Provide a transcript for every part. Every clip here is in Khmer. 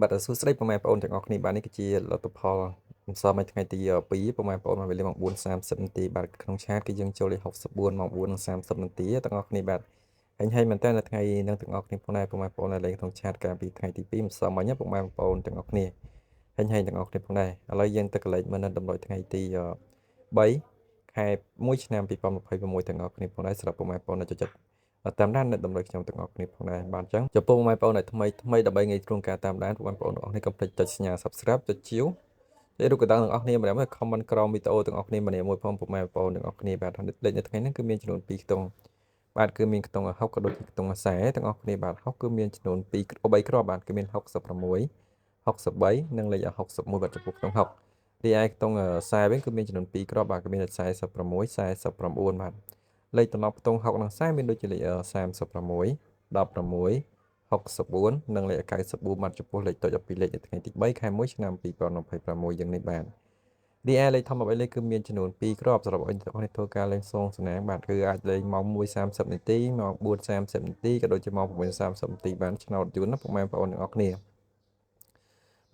បាទសួស្តីពុកម៉ែបងប្អូនទាំងអស់គ្នាបាទនេះគឺជាលទ្ធផលសមឲ្យថ្ងៃទី2ពុកម៉ែបងប្អូនមកវេលាម៉ោង4:30នាទីបាទក្នុងឆាតគឺយើងចូលលេខ64ម៉ោង4:30នាទីទាំងអស់គ្នាបាទហើយមែនតើនៅថ្ងៃនឹងទាំងអស់គ្នាពុកម៉ែបងប្អូននៅលេខក្នុងឆាតកាលពីថ្ងៃទី2ម្សិលមិញពុកម៉ែបងប្អូនទាំងអស់គ្នាហើយទាំងអស់គ្នាផងដែរឥឡូវយើងទៅកលេចមើលនៅតម្រុយថ្ងៃទី3ខែ1ឆ្នាំ2026ទាំងអស់គ្នាផងដែរសម្រាប់ពុកម៉ែបងប្អូននៅចូលចិត្តតាមដាននៅតម្រុយខ្ញុំទាំងអស់គ្នាផងដែរបាទអញ្ចឹងចំពោះពុកម៉ែបងប្អូនដែលថ្មីដើម្បីងាយស្រួលការតាមដានពុកម៉ែបងប្អូនទាំងអស់គ្នាកុំភ្លេចចុចសញ្ញា Subscribe ចុចជាវហើយរូបកណ្ដឹងទាំងអស់គ្នាម្ដង comment ក្រោមវីដេអូទាំងអស់គ្នាម្នាក់មួយផងពុកម៉ែបងប្អូនទាំងអស់គ្នាបាទលេខនៅថ្ងៃនេះគឺមានចំនួន2ខ្ទង់បាទគឺមានខ្ទង់60ក៏ដូចជាខ្ទង់40ទាំងអស់គ្នាបាទ60គឺមានចំនួន2 3គ្រាប់បាទគឺមាន66 63និងលេខ61បាទចំពោះខ្ទង់60រីឯខ្ទង់40វិញគឺមានចំនួន2គ្រាប់បាទគឺមានលេខ46 49បាទលេខតំណខ្ទង់60និង40មានដូចជាលេខ36 16 64និងលេខ94បាទចំពោះលេខតូច12លេខនៅថ្ងៃទី3ខែ1ឆ្នាំ2026យ៉ាងនេះបាទរីឯលេខធំ13លេខគឺមានចំនួន2គ្រាប់សម្រាប់ឲ្យអ្នកនរធ្វើការលេងសងសំណាងបាទគឺអាចលេងម៉ោង1:30នាទីម៉ោង4:30នាទីក៏ដូចជាម៉ោង6:30នាទីបានឆ្នោតយួនណាពុកម៉ែបងប្អូនទាំងអស់គ្នា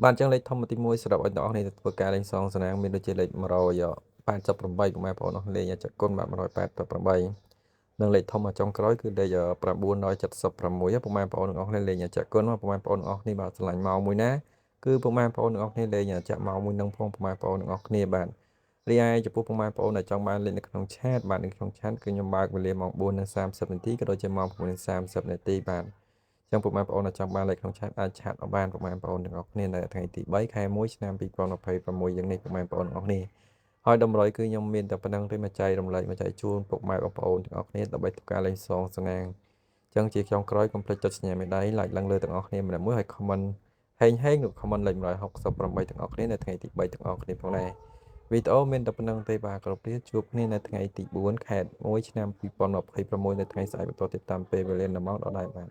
បាទអញ្ចឹងលេខធំទី1សម្រាប់ឲ្យអ្នកនរគ្នាធ្វើការលេងសងសំណាងមានដូចជាលេខ188ពុកម៉ែបងប្អូនអស់លេខចគុណបាទ188និងលេខធំចុងក្រោយគឺលេខ976ពុកម៉ែបងប្អូនទាំងអស់គ្នាលេងចាក់គុណពុកម៉ែបងប្អូនទាំងអស់គ្នាបាទឆ្លាញ់ម៉ោងមួយណាគឺពុកម៉ែបងប្អូនទាំងអស់គ្នាលេងចាក់ម៉ោងមួយនឹងផងពុកម៉ែបងប្អូនទាំងអស់គ្នាបាទរីឯចំពោះពុកម៉ែបងប្អូនដែលចង់បានលេខនៅក្នុងឆាតបាទនៅក្នុងឆាតគឺខ្ញុំបើកវេលាម៉ោង4:30នាទីក៏ដូចជាម៉ោង6:30នាទីបាទចឹងពុកម៉ែបងប្អូនដែលចង់បានលេខក្នុងឆាតអាចឆាតមកបានពុកម៉ែបងប្អូនទាំងអស់គ្នានៅថ្ងៃទី3ខែ1ឆ្នាំ2026យ៉ាងនេះពុកម៉ែបងប្អូនទាំងអស់គ្នាហើយតម្រុយគឺខ្ញុំមានតែប៉ុណ្្នឹងទេមកចែករំលែកមកចែកជូនពុកម៉ែបងប្អូនទាំងអស់គ្នាដើម្បីធ្វើការលេងសងសំណាងចឹងជាចុងក្រោយកុំភ្លេចចុចសញ្ញាមេដៃ like ឡើងលើទាំងអស់គ្នាម្នាក់មួយហើយ comment ហេងឬ comment លេខ168ទាំងអស់គ្នានៅថ្ងៃទី3ទាំងអស់គ្នាផងដែរវីដេអូមានតែប៉ុណ្្នឹងទេបាទគ្រប់គ្នាជួបគ្នានៅថ្ងៃទី4ខែ1ឆ្នាំ2026នៅថ្ងៃស្អែកបន្តទៀតតាមពេលវេលាម៉ោងដដែលបាទ